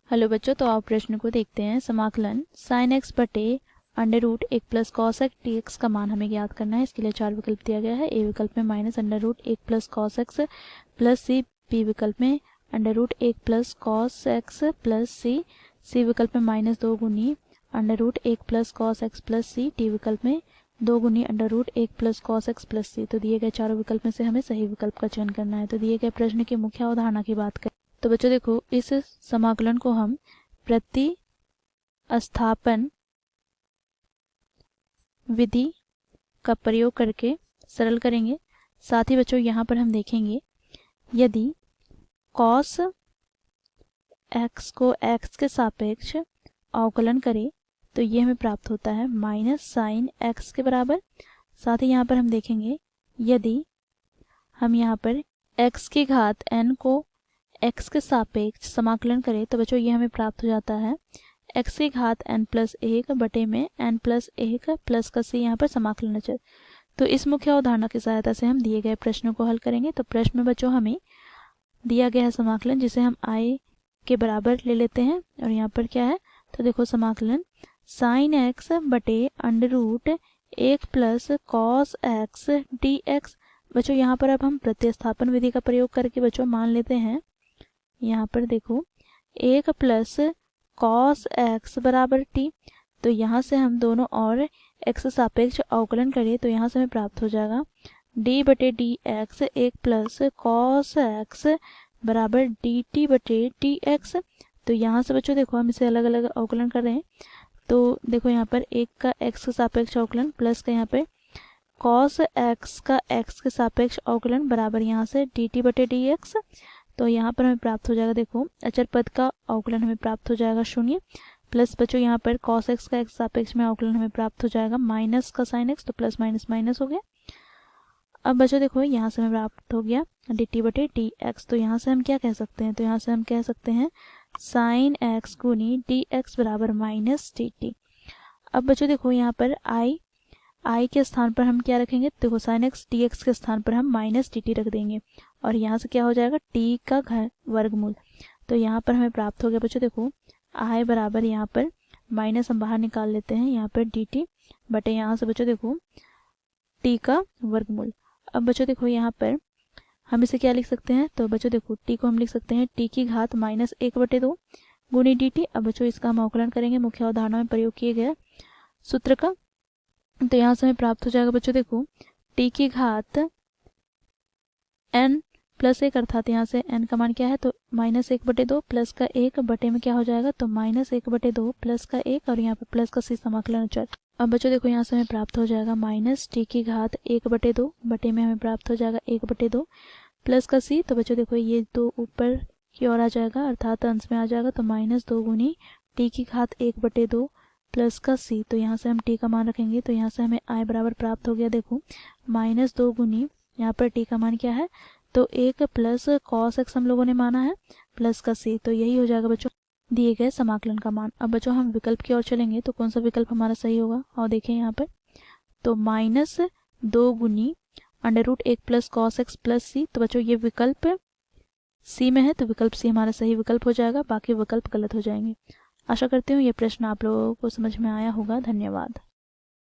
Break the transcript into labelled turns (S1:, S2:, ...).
S1: Hello बच्चों, तो आप प्रश्न को देखते हैं। समाकलन साइन एक्स बटे अंडर रूट एक plus cos x D x का मान हमें ज्ञात करना है। इसके लिए चार विकल्प दिया गया है। ए विकल्प में माइनस अंडर रूट एक प्लस कॉस एक्स प्लस सी, बी विकल्प में अंडर रूट एक प्लस कॉस एक्स प्लस सी, सी विकल्प में माइनस दो गुनी अंडर रूट एक प्लस कॉस एक्स प्लस सी, डी विकल्प में दो गुनी अंडर रूट एक प्लस कॉस एक्स प्लस सी। तो दिए गए चारों विकल्प में से हमें सही विकल्प का चयन करना है। तो दिए गए प्रश्न की मुख्य अवधारणा की बात करें तो बच्चों देखो, इस समाकलन को हम प्रतिस्थापन विधि का प्रयोग करके सरल करेंगे। साथ ही बच्चों यहाँ पर हम देखेंगे, यदि cos x को x के सापेक्ष अवकलन करें तो ये हमें प्राप्त होता है माइनस साइन x के बराबर। साथ ही यहाँ पर हम देखेंगे, यदि हम यहाँ पर x की घात n को x के सापेक्ष समाकलन करें तो बच्चों ये हमें प्राप्त हो जाता है x की घात n प्लस एक बटे में n प्लस एक प्लस का c यहाँ पर समाकलन अचर। तो इस मुख्य अवधारणा की सहायता से हम दिए गए प्रश्नों को हल करेंगे। तो प्रश्न में बच्चों हमें दिया गया है समाकलन, जिसे हम i के बराबर ले लेते हैं। और यहाँ पर क्या है, तो देखो समाकलन साइन एक्स बटे अंडर रूट एक plus cos x D x. बच्चों यहाँ पर अब हम प्रतिस्थापन विधि का प्रयोग करके बच्चों मान लेते हैं, यहाँ पर देखो एक प्लस कॉस एक्स बराबर टी। तो यहाँ से हम दोनों और एक्स सापेक्ष अवकलन करें तो यहाँ से हमें प्राप्त हो जाएगा डी बटे डी एक्स एक प्लस कॉस एक्स बराबर डी टी बटे डी एक्स। तो यहाँ से बच्चों देखो हम इसे अलग अलग अवकलन कर रहे हैं। तो देखो यहाँ पर एक का एक्स के सापेक्ष अवकलन प्लस का यहाँ पे कॉस एक्स का एक्स के सापेक्ष अवकलन बराबर यहाँ से डी टी बटे डी एक्स। तो यहाँ पर हमें प्राप्त हो जाएगा, देखो अचर पद का अवकलन हमें प्राप्त हो जाएगा शून्य, प्लस बच्चों यहाँ पर cos x का x सापेक्ष में अवकलन हमें प्राप्त हो जाएगा माइनस का sin x। तो प्लस माइनस माइनस हो गया। अब बच्चों देखो यहाँ से हमें प्राप्त हो गया dt बटे डी एक्स। तो यहाँ से हम क्या कह सकते हैं, तो यहाँ से हम कह सकते हैं साइन एक्स गुनी डी एक्स बराबर माइनस डी टी। अब बच्चों देखो यहाँ पर आई के स्थान पर हम क्या रखेंगे, देखो साइन एक्स डी एक्स के स्थान पर हम माइनस डी टी रख देंगे और यहाँ से क्या हो जाएगा टी का घर वर्गमूल। तो यहाँ पर हमें प्राप्त हो गया बच्चों देखो आई बराबर यहाँ पर माइनस हम बाहर निकाल लेते हैं, यहाँ पर डी टी बटे यहाँ से बच्चों देखो टी का वर्गमूल। अब बच्चों देखो यहाँ पर हम इसे क्या लिख सकते हैं, तो बच्चों देखो टी को हम लिख सकते हैं टी की घात माइनस एक बटे दो गुनी डी टी। अब बच्चों इसका हम अवकलन करेंगे मुख्य अवधारणा में प्रयोग किए गए सूत्र का। तो यहाँ से हमें प्राप्त हो जाएगा बच्चों देखो टी की घात n प्लस एक, अर्थात यहाँ से n का मान क्या है, तो माइनस एक बटे दो प्लस का एक बटे में क्या हो जाएगा, तो माइनस एक बटे दो प्लस का एक और यहाँ पर प्लस का सी समाकलन अचर। अब बच्चों देखो यहाँ से हमें प्राप्त हो जाएगा माइनस टी की घात एक बटे दो बटे में हमें प्राप्त हो जाएगा एक बटे दो प्लस का सी। तो बच्चों देखो ये दो ऊपर की ओर आ जाएगा, अर्थात अंश में आ जाएगा। तो माइनस दो गुनी टी की घात एक बटे दो प्लस का सी। तो यहाँ से हम टी का मान रखेंगे तो यहाँ से हमें आई बराबर प्राप्त हो गया, देखो माइनस दो गुनी यहाँ पर टी का मान क्या है, तो एक प्लस कॉस एक्स हम लोगों ने माना है प्लस का सी। तो यही हो जाएगा बच्चों दिए गए समाकलन का मान। अब बच्चों हम विकल्प की ओर चलेंगे तो कौन सा विकल्प हमारा सही होगा, और देखें यहाँ पर तो माइनस दो गुनी अंडर रूट एक प्लस कॉस एक्स प्लस सी। तो बच्चों ये विकल्प सी में है, तो विकल्प सी हमारा सही विकल्प हो जाएगा, बाकी विकल्प गलत हो जाएंगे। आशा करती हूँ ये प्रश्न आप लोगों को समझ में आया होगा। धन्यवाद।